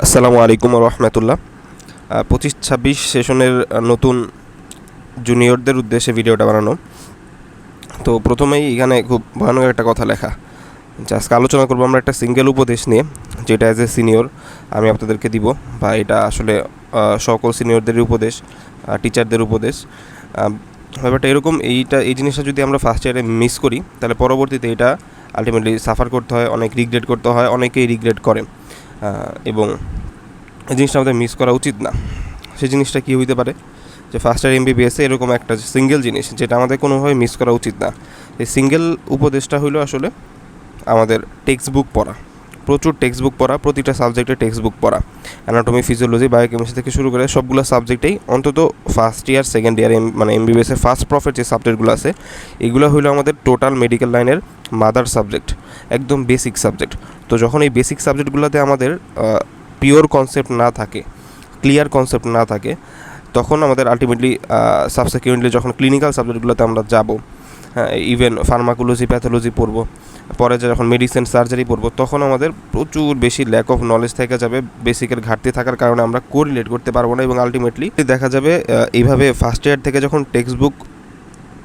আসসালামু আলাইকুম রহমতুল্লাহ। 25-26 সেশনের নতুন জুনিয়রদের উদ্দেশ্যে ভিডিওটা বানানো। তো প্রথমেই এখানে খুব ভয়ানক একটা কথা লেখা, যে আজকে আলোচনা করবো আমরা একটা সিঙ্গেল উপদেশ নিয়ে, যেটা অ্যাজ এ সিনিয়র আমি আপনাদেরকে দিব, বা এটা আসলে সকল সিনিয়রদেরই উপদেশ, টিচারদের উপদেশ। ব্যাপারটা এরকম, এই জিনিসটা যদি আমরা ফার্স্ট ইয়ারে মিস করি তাহলে পরবর্তীতে এটা আলটিমেটলি সাফার করতে হয়, অনেক রিগ্রেট করতে হয়, অনেকেই রিগ্রেট করে, এবং এই জিনিসটা আমাদের মিস করা উচিত না। সেই জিনিসটা কী হইতে পারে, যে ফার্স্ট ইয়ার এমবিবিএসে এরকম একটা সিঙ্গেল জিনিস যেটা আমাদের কোনোভাবে মিস করা উচিত না। এই সিঙ্গেল উপদেশটা হইলো আসলে আমাদের টেক্সট বুক পড়া, প্রচুর টেক্সট বুক পড়া, প্রতিটা সাবজেক্টে টেক্সট বুক পড়া, অ্যানাটমি, ফিজিওলজি, বায়োকেমিস্ট্রি থেকে শুরু করে সবগুলো সাবজেক্টেই অন্তত ফার্স্ট ইয়ার সেকেন্ড ইয়ার মানে এমবিবিএসের ফার্স্ট প্রফের যে সাবজেক্টগুলো আছে এগুলো হইলো আমাদের টোটাল মেডিকেল লাইনের মাদার সাবজেক্ট, একদম বেসিক সাবজেক্ট। তো যখন এই বেসিক সাবজেক্টগুলোতে আমাদের পিওর কনসেপ্ট না থাকে, ক্লিয়ার কনসেপ্ট না থাকে, তখন আমাদের আলটিমেটলি সাবসিকুয়েন্টলি যখন ক্লিনিক্যাল সাবজেক্টগুলোতে আমরা যাব, হ্যাঁ, ইভেন ফার্মাকোলজি, প্যাথোলজি পড়বো, পরে যখন মেডিসিন, সার্জারি পড়বো, তখন আমাদের প্রচুর বেশি ল্যাক অফ নলেজ থেকে যাবে। বেসিকের ঘাটতি থাকার কারণে আমরা কোরিলেট করতে পারবো না, এবং আলটিমেটলি দেখা যাবে এইভাবে ফার্স্ট ইয়ার থেকে যখন টেক্সট বুক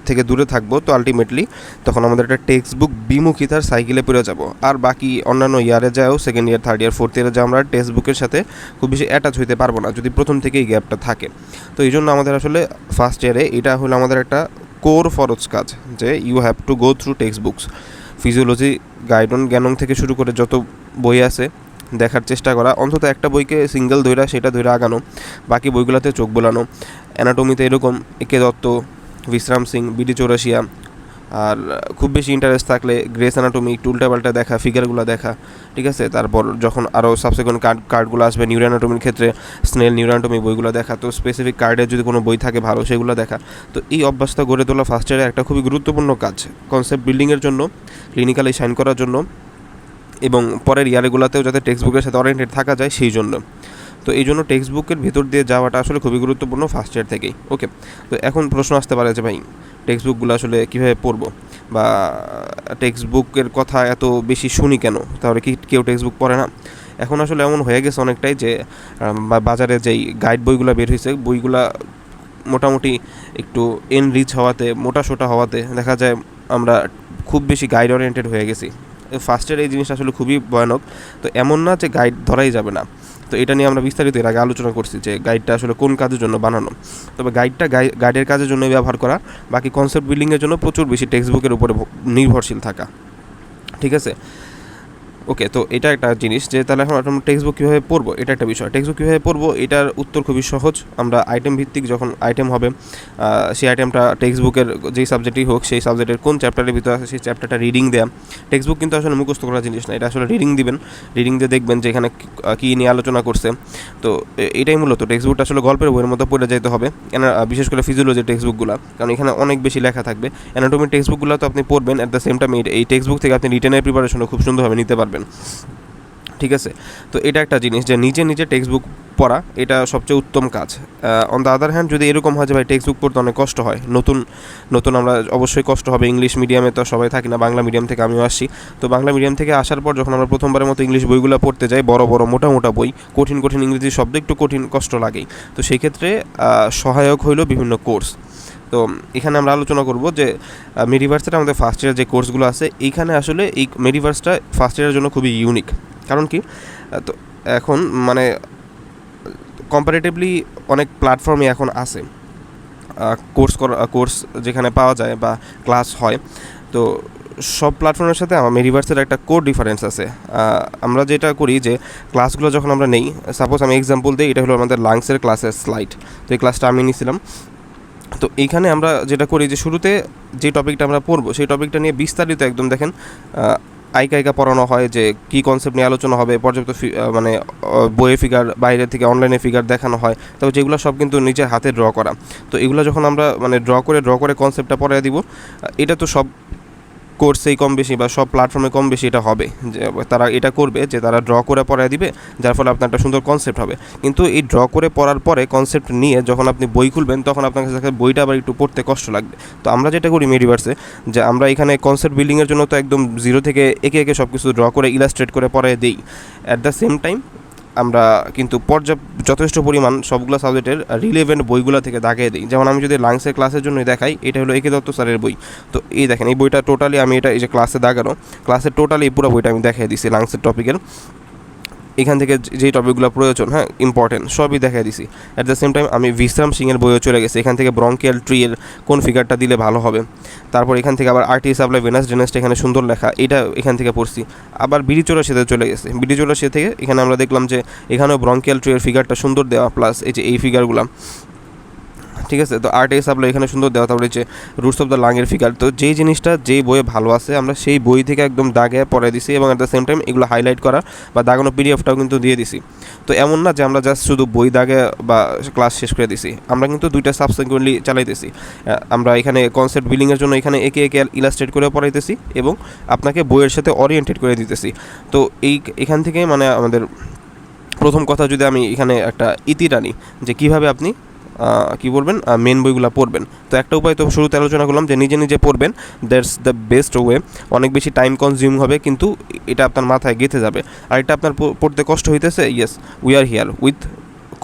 থেকে দূরে থাকবো, তো আলটিমেটলি তখন আমাদের একটা টেক্সট বুক বিমুখিতার সাইকেলে পড়ে যাব। আর বাকি অন্যান্য ইয়ারে যাও, second year, third year, fourth ইয়ারে যা, আমরা টেক্সট বুকের সাথে খুব বেশি অ্যাটাচ হইতে পারবো না যদি প্রথম থেকেই গ্যাপটা থাকে। তো এই জন্য আমাদের আসলে ফার্স্ট ইয়ারে এটা হলো আমাদের একটা কোর ফরজ কাজ, যে you have to go through text books. Physiology, Guyton, জ্ঞানং থেকে শুরু করে যত বই আছে দেখার চেষ্টা করা, অন্তত একটা বইকে সিঙ্গেল ধইরা সেটা ধরে আগানো, বাকি বইগুলোতে চোখ বোলানো। অ্যানাটমিতে এরকম একে দত্ত, বিশ্রাম সিং, বিডি চৌরাশিয়া, আর খুব বেশি ইন্টারেস্ট থাকলে গ্রেস অ্যানাটমি, একটু উল্টাপাল্টা দেখা, ফিগারগুলো দেখা, ঠিক আছে। তারপর যখন আরও সাবসিকুয়েন্ট কার্ডগুলো আসবে, নিউরো অ্যানাটমির ক্ষেত্রে স্নেল নিউরো অ্যানাটমি বইগুলো দেখা, তো স্পেসিফিক কার্ডের যদি কোনো বই থাকে ভালো সেগুলো দেখা। তো এই অভ্যাসটা গড়ে তোলা ফার্স্ট ইয়ারে একটা খুবই গুরুত্বপূর্ণ কাজ, কনসেপ্ট বিল্ডিংয়ের জন্য, ক্লিনিক্যালি শাইন করার জন্য, এবং পরের ইয়ারগুলোতেও যাতে টেক্সট বুকের সাথে অরিয়েন্টেড থাকা যায় সেই জন্য। তো এই জন্য টেক্সট বুকের ভেতর দিয়ে যাওয়াটা আসলে খুবই গুরুত্বপূর্ণ ফার্স্ট ইয়ার থেকেই। ওকে, তো এখন প্রশ্ন আসতে পারে যে ভাই টেক্সট বুকগুলো আসলে কীভাবে পড়বো, বা টেক্সট বুকের কথা এত বেশি শুনি কেন, তাহলে কি কেউ টেক্সট বুক পড়ে না? এখন আসলে এমন হয়ে গেছে অনেকটাই যে বাজারে যেই গাইড বইগুলো বের হয়েছে, বইগুলা মোটামুটি একটু এনরিচ হওয়াতে, মোটাসোটা হওয়াতে দেখা যায় আমরা খুব বেশি গাইড ওরিয়েন্টেড হয়ে গেছি। ফার্স্ট ইয়ার এই জিনিসটা আসলে খুবই ভয়ানক। তো এমন না যে গাইড ধরাই যাবে না, তো এটা নিয়ে আমরা বিস্তারিত এর আগে আলোচনা করছি যে গাইডটা আসলে কোন কাজের জন্য বানানো। তবে গাইডের কাজের জন্য ব্যবহার করা, বাকি কনসেপ্ট বিল্ডিংয়ের জন্য প্রচুর বেশি টেক্সট বুকের উপরে নির্ভরশীল থাকা, ঠিক আছে। ওকে, তো এটা একটা জিনিস যে তাহলে এখন আমরা টেক্সট বুক কীভাবে পড়বো, এটা একটা বিষয়। টেক্সট বুক কীভাবে পড়বো, এটার উত্তর খুবই সহজ। আমরা আইটেম ভিত্তিক যখন আইটেম হবে, সেই আইটেমটা টেক্সট বুকের যেই সাবজেক্টই হোক, সেই সাবজেক্টের কোন চ্যাপ্টারের ভিতরে আছে সেই চ্যাপ্টারটা রিডিং দেয়া। টেক্সট বুক কিন্তু আসলে মুখস্থ করার জিনিস না, এটা আসলে রিডিং দিবেন, রিডিং দিয়ে দেখবেন যে এখানে কী নিয়ে আলোচনা করছে। তো এটাই মূলত টেক্সট বুকটা আসলে গল্পের বইয়ের মতো পড়ে যেতে হবে, বিশেষ করে ফিজিওলজির টেক্সট বুকগুলো, কারণ এখানে অনেক বেশি লেখা থাকবে। অ্যানাটমির টেক্সট বুকগুলো তো আপনি পড়বেন, অ্যাট দ্য সেম টাইম এই টেক্সট বুক থেকে আপনি রিটেনের প্রিপারেশনও খুব সুন্দরভাবে নিতে পারবেন, ঠিক আছে। তো এটা একটা জিনিস যে নিজে টেক্সট বুক পড়া, এটা সবচেয়ে উত্তম কাজ। অন দ্য আদার হ্যান্ড যদি এরকম হয় যে ভাই টেক্সট বুক পড়তে অনেক কষ্ট হয়, নতুন আমরা অবশ্যই কষ্ট হবে। ইংলিশ মিডিয়ামে তো সবাই থাকি না, বাংলা মিডিয়াম থেকে আমিও আসছি। তো বাংলা মিডিয়াম থেকে আসার পর যখন আমরা প্রথমবারের মতো ইংলিশ বইগুলো পড়তে যাই, বড় মোটা বই, কঠিন ইংরেজি শব্দ, একটু কঠিন কষ্ট লাগেই। তো সেই ক্ষেত্রে সহায়ক হইল বিভিন্ন কোর্স। তো এখানে আমরা আলোচনা করব যে মেডিভার্সের আমাদের ফার্স্ট ইয়ার যে কোর্সগুলো আছে, এইখানে আসলে এই মেডিভার্সটা ফার্স্ট ইয়ারের জন্য খুবই ইউনিক। কারণ কি, তো এখন মানে কম্পারেটিভলি অনেক প্ল্যাটফর্মে এখন আছে কোর্স যেখানে পাওয়া যায় বা ক্লাস হয়। তো সব প্ল্যাটফর্মের সাথে আমার মেডিভার্সের একটা কোর ডিফারেন্স আছে। আমরা যেটা করি যে ক্লাসগুলো যখন আমরা নেই, সাপোজ আমি এক্সাম্পল দিই, এটা হলো আমাদের লাংসের ক্লাসের স্লাইড। তো এই ক্লাসটা আমি নিয়েছিলাম। তো এইখানে আমরা যেটা করি যে শুরুতে যে টপিকটা আমরা পড়বো সেই টপিকটা নিয়ে বিস্তারিত একদম দেখেন আইকা পড়ানো হয়, যে কী কনসেপ্ট নিয়ে আলোচনা হবে, পর্যাপ্ত মানে বইয়ে ফিগার, বাইরে থেকে অনলাইনে ফিগার দেখানো হয়। তবে যেগুলো সব কিন্তু নিজের হাতে ড্র করা। তো এগুলো যখন আমরা মানে ড্র করে কনসেপ্টটা পড়ায় দিব, এটা তো সব কোর্সেই কম বেশি বা সব প্ল্যাটফর্মে কম বেশি এটা হবে, যে তারা এটা করবে যে তারা ড্র করে পড়ায় দিবে, যার ফলে আপনার একটা সুন্দর কনসেপ্ট হবে। কিন্তু এই ড্র করে পড়ার পরে কনসেপ্ট নিয়ে যখন আপনি বই খুলবেন, তখন আপনার কাছে বইটা আবার একটু পড়তে কষ্ট লাগবে। তো আমরা যেটা করি মেডিভার্সে, যে আমরা এখানে কনসেপ্ট বিল্ডিংয়ের জন্য তো একদম জিরো থেকে একে সব কিছু ড্র করে ইলাস্ট্রেট করে পড়ায় দিই। অ্যাট দ্য সেম টাইম আমরা কিন্তু যথেষ্ট পরিমাণ সবগুলো সাবজেক্টের রিলেভেন্ট বইগুলো থেকে দাগিয়ে দিই। যেমন আমি যদি লাংসের ক্লাসের জন্যই দেখাই, এটা হলো একে দত্ত স্যারের বই। তো এই দেখেন এই বইটা টোটালি আমি এই যে ক্লাসে দাগানো, ক্লাসের টোটালি পুরো বইটা আমি দেখিয়ে দিছি লাংসের টপিকের। এখান থেকে যেই টপিকগুলো প্রয়োজন, হ্যাঁ ইম্পর্টেন্ট, সবই দেখাই দিছি। অ্যাট দ্য সেম টাইম আমি বিশ্রাম সিংয়ের বইও চলে গেছি। এখান থেকে ব্রঙ্কিয়াল ট্রি এর কোন ফিগারটা দিলে ভালো হবে। তারপর এখান থেকে আবার আরটি সাপ্লাই ভেনাস ডেনেসটা এখানে সুন্দর লেখা, এটা এখান থেকে পড়ছি। আবার বিড়িচোরা সেতে চলে গেছে। বিড়িচোরা সে থেকে এখানে আমরা দেখলাম যে এখানেও ব্রঙ্কিয়াল ট্রি এর ফিগারটা সুন্দর দেওয়া, প্লাস এই যে এই ফিগারগুলো, ঠিক আছে। তো আর্ট সাপ্লাই এখানে সুন্দর দেওয়া। তারপরে যে রুটস অফ দ্য লাংয়ের ফিগার, তো যেই জিনিসটা যেই বইয়ে ভালো আছে আমরা সেই বই থেকে একদম দাগে পড়ে দিছি, এবং অ্যাট দ্য সেম টাইম এগুলো হাইলাইট করা বা দাগানো পিডিএফটাও কিন্তু দিয়ে দিছি। তো এমন না যে আমরা জাস্ট শুধু বই দাগে বা ক্লাস শেষ করে দিছি, আমরা কিন্তু দুইটা সাবসিকুয়েন্টলি চালাইতেছি। আমরা এখানে কনসেপ্ট বিল্ডিংয়ের জন্য এখানে একে একে ইলাস্ট্রেট করে পড়াইতেছি এবং আপনাকে বইয়ের সাথে ওরিয়েন্টেড করে দিতেছি। তো এখান থেকে মানে আমাদের প্রথম কথা, যদি আমি এখানে একটা ইতি টানি যে কীভাবে আপনি কী পড়বেন, মেন বইগুলো পড়বেন। তো একটা উপায় তো শুরুতে আলোচনা করলাম যে নিজে নিজে পড়বেন, দ্যাটস দ্য বেস্ট ওয়ে। অনেক বেশি টাইম কনজিউম হবে কিন্তু এটা আপনার মাথায় গেঁথে যাবে। আর এটা আপনার পড়তে কষ্ট হইতেছে, yes we are here with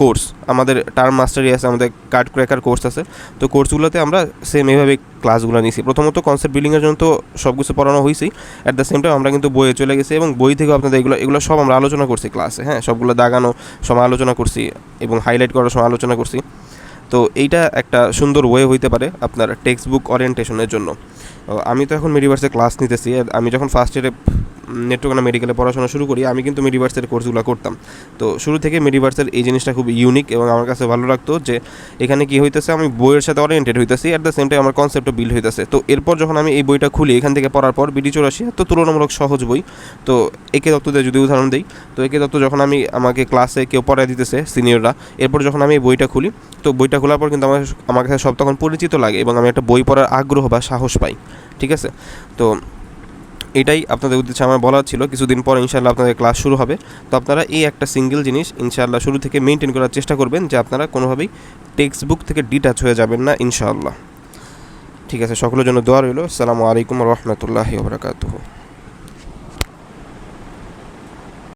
course. আমাদের টার্ম মাস্টারি আছে, আমাদের কার্ড ক্র্যাকার কোর্স আছে। তো কোর্সগুলোতে আমরা সেম এইভাবে ক্লাসগুলো নিয়েছি। প্রথমত কনসেপ্ট বিল্ডিংয়ের জন্য তো সব কিছু পড়ানো হয়েছেই, অ্যাট দ্য সেম টাইম আমরা কিন্তু বইয়ে চলে গেছি এবং বই থেকেও আপনাদের এগুলো সব আমরা আলোচনা করছি ক্লাসে, হ্যাঁ সবগুলো দাগানো সময় আলোচনা করছি এবং হাইলাইট করার সময় আলোচনা করছি। তো এইটা একটা সুন্দর ওয়ে হইতে পারে আপনার টেক্সট বুক ওরিয়েন্টেশনের জন্য। আমি তো এখন মিডিভার্সে ক্লাস নিতেছি। আমি যখন ফার্স্ট ইয়ারে নেত্রকোনা মেডিকেলে পড়াশোনা শুরু করি, আমি কিন্তু মিডিভার্সের কোর্সগুলো করতাম। তো শুরু থেকে মিডিভার্সের এই জিনিসটা খুব ইউনিক এবং আমার কাছে ভালো লাগতো যে এখানে কী হইতেছে, আমি বইয়ের সাথে ওরিয়েন্টেড হইতেছি, অ্যাট দ্য সেম টাইম আমার কনসেপ্টও বিল্ড হইতেছে। তো এরপর যখন আমি এই বইটা খুলি এখান থেকে পড়ার পর, বিডি 84 তো তুলনামূলক সহজ বই। তো একে দত্ত দিয়ে যদি উদাহরণ দিই, তো একে দত্ত যখন আমাকে ক্লাসে কেউ পড়ায় দিতেছে সিনিয়ররা, এরপর যখন আমি এই বইটা খুলি, তো বইটা খোলার পর কিন্তু আমার কাছে সব তখন পরিচিত লাগে এবং আমি একটা বই পড়ার আগ্রহ বা সাহস পাই, ঠিক আছে। তো এটাই আপনাদের উদ্দেশ্যে আমার বলার ছিল। কিছুদিন পর ইনশাআল্লাহ আপনাদের ক্লাস শুরু হবে। তো আপনারা এই একটা সিঙ্গেল জিনিস ইনশাআল্লাহ শুরু থেকে মেনটেন করার চেষ্টা করবেন যে আপনারা কোনোভাবেই টেক্সট বুক থেকে ডিটাচ হয়ে যাবেন না ইনশাআল্লাহ, ঠিক আছে। সকলের জন্য দোয়া রইল। আসসালামু আলাইকুম ওয়া রাহমাতুল্লাহি ওয়া বারাকাতুহু।